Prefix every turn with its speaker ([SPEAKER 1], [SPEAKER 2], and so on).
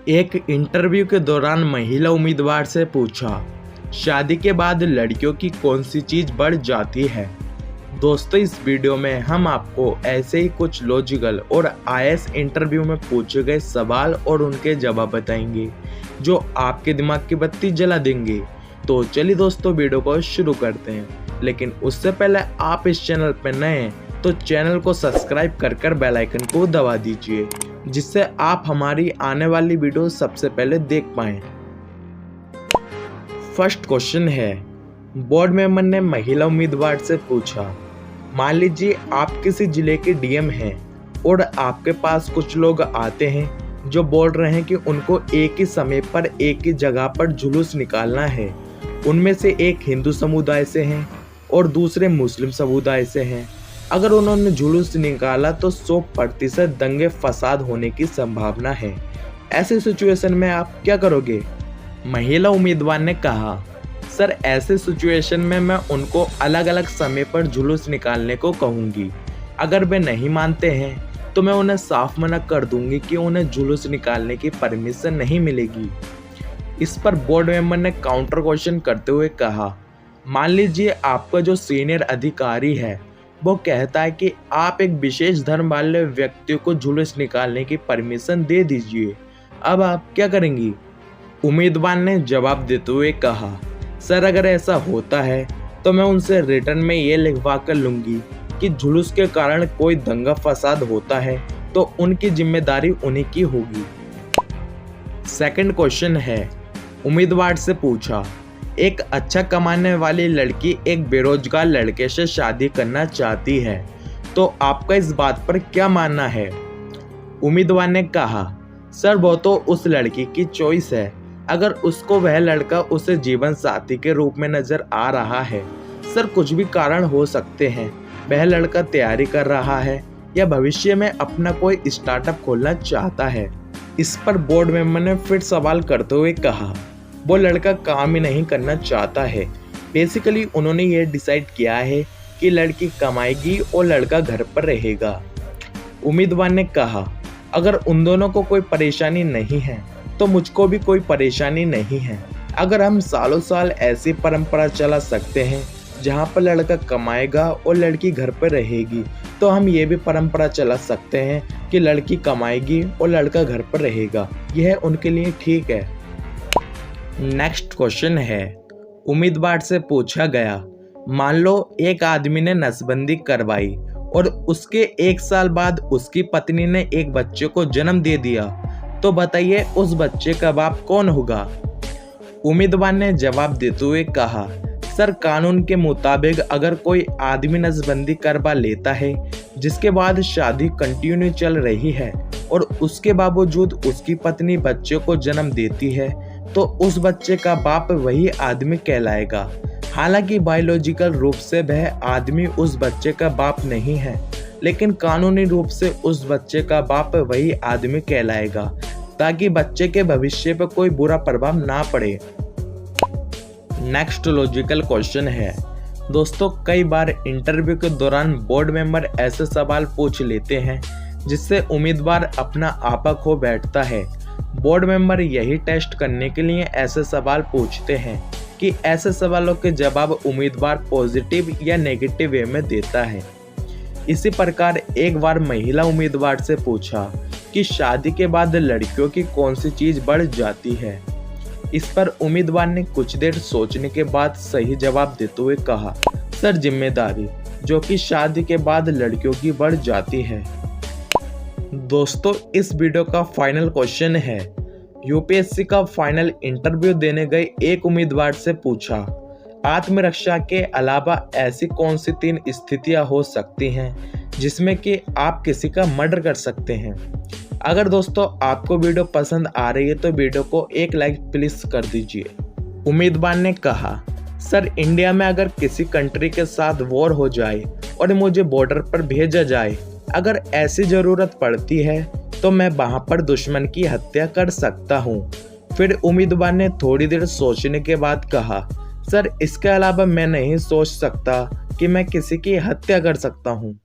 [SPEAKER 1] एक इंटरव्यू के दौरान महिला उम्मीदवार से पूछा, शादी के बाद लड़कियों की कौन सी चीज़ बढ़ जाती है। दोस्तों, इस वीडियो में हम आपको ऐसे ही कुछ लॉजिकल और आईएएस इंटरव्यू में पूछे गए सवाल और उनके जवाब बताएंगे जो आपके दिमाग की बत्ती जला देंगे। तो चलिए दोस्तों, वीडियो को शुरू करते हैं। लेकिन उससे पहले आप इस चैनल पर नए हैं तो चैनल को सब्सक्राइब कर बेल आइकन को दबा दीजिए, जिससे आप हमारी आने वाली वीडियो सबसे पहले देख पाएं। फर्स्ट क्वेश्चन है, बोर्ड मेंबर ने महिला उम्मीदवार से पूछा, मान लीजिए आप किसी जिले के डीएम हैं और आपके पास कुछ लोग आते हैं जो बोल रहे हैं कि उनको एक ही समय पर एक ही जगह पर जुलूस निकालना है। उनमें से एक हिंदू समुदाय से हैं और दूसरे मुस्लिम समुदाय से हैं। अगर उन्होंने जुलूस निकाला तो 100% दंगे फसाद होने की संभावना है। ऐसे सिचुएशन में आप क्या करोगे? महिला उम्मीदवार ने कहा, सर ऐसे सिचुएशन में मैं उनको अलग अलग समय पर जुलूस निकालने को कहूँगी। अगर वे नहीं मानते हैं तो मैं उन्हें साफ मना कर दूंगी कि उन्हें जुलूस निकालने की परमिशन नहीं मिलेगी। इस पर बोर्ड मेंबर ने काउंटर क्वेश्चन करते हुए कहा, मान लीजिए आपका जो सीनियर अधिकारी है वो कहता है कि आप एक विशेष धर्म वाले व्यक्ति को जुलूस निकालने की परमिशन दे दीजिए, अब आप क्या करेंगी? उम्मीदवार ने जवाब देते हुए कहा, सर अगर ऐसा होता है तो मैं उनसे रिटर्न में ये लिखवा कर लूँगी कि जुलूस के कारण कोई दंगा फसाद होता है तो उनकी जिम्मेदारी उन्हीं की होगी। सेकंड क्वेश्चन है, उम्मीदवार से पूछा, एक अच्छा कमाने वाली लड़की एक बेरोजगार लड़के से शादी करना चाहती है, तो आपका इस बात पर क्या मानना है? उम्मीदवार ने कहा, सर वो तो उस लड़की की चॉइस है। अगर उसको वह लड़का उसे जीवन साथी के रूप में नजर आ रहा है, सर कुछ भी कारण हो सकते हैं। वह लड़का तैयारी कर रहा है या भविष्य में अपना कोई स्टार्टअप खोलना चाहता है। इस पर बोर्ड मेंबर ने फिर सवाल करते हुए कहा, वो लड़का काम ही नहीं करना चाहता है। बेसिकली उन्होंने ये डिसाइड किया है कि लड़की कमाएगी और लड़का घर पर रहेगा। उम्मीदवार ने कहा, अगर उन दोनों को कोई परेशानी नहीं है तो मुझको भी कोई परेशानी नहीं है। अगर हम सालों साल ऐसी परंपरा चला सकते हैं जहाँ पर लड़का कमाएगा और लड़की घर पर रहेगी, तो हम ये भी परंपरा चला सकते हैं कि लड़की कमाएगी और लड़का घर पर रहेगा। यह उनके लिए ठीक है। नेक्स्ट क्वेश्चन है, उम्मीदवार से पूछा गया, मान लो एक आदमी ने नसबंदी करवाई और उसके 1 साल बाद उसकी पत्नी ने एक बच्चे को जन्म दे दिया, तो बताइए उस बच्चे का बाप कौन होगा? उम्मीदवार ने जवाब देते हुए कहा, सर कानून के मुताबिक अगर कोई आदमी नसबंदी करवा लेता है जिसके बाद शादी कंटिन्यू चल रही है और उसके बावजूद उसकी पत्नी बच्चे को जन्म देती है, तो उस बच्चे का बाप वही आदमी कहलाएगा। हालांकि बायोलॉजिकल रूप से वह आदमी उस बच्चे का बाप नहीं है, लेकिन कानूनी रूप से उस बच्चे का बाप वही आदमी कहलाएगा, ताकि बच्चे के भविष्य पर कोई बुरा प्रभाव ना पड़े। नेक्स्ट लॉजिकल क्वेश्चन है, दोस्तों कई बार इंटरव्यू के दौरान बोर्ड मेंबर ऐसे सवाल पूछ लेते हैं जिससे उम्मीदवार अपना आपा खो बैठता है। बोर्ड मेंबर यही टेस्ट करने के लिए ऐसे सवाल पूछते हैं कि ऐसे सवालों के जवाब उम्मीदवार पॉजिटिव या नेगेटिव वे में देता है। इसी प्रकार एक बार महिला उम्मीदवार से पूछा कि शादी के बाद लड़कियों की कौन सी चीज़ बढ़ जाती है। इस पर उम्मीदवार ने कुछ देर सोचने के बाद सही जवाब देते हुए कहा, सर जिम्मेदारी, जो कि शादी के बाद लड़कियों की बढ़ जाती है। दोस्तों, इस वीडियो का फाइनल क्वेश्चन है, यूपीएससी का फाइनल इंटरव्यू देने गए एक उम्मीदवार से पूछा, आत्मरक्षा के अलावा ऐसी कौन सी 3 स्थितियां हो सकती हैं जिसमें कि आप किसी का मर्डर कर सकते हैं? अगर दोस्तों आपको वीडियो पसंद आ रही है तो वीडियो को एक लाइक प्लीज कर दीजिए। उम्मीदवार ने कहा, सर इंडिया में अगर किसी कंट्री के साथ वॉर हो जाए और मुझे बॉर्डर पर भेजा जाए, अगर ऐसी ज़रूरत पड़ती है तो मैं वहाँ पर दुश्मन की हत्या कर सकता हूँ। फिर उम्मीदवार ने थोड़ी देर सोचने के बाद कहा, सर इसके अलावा मैं नहीं सोच सकता कि मैं किसी की हत्या कर सकता हूँ।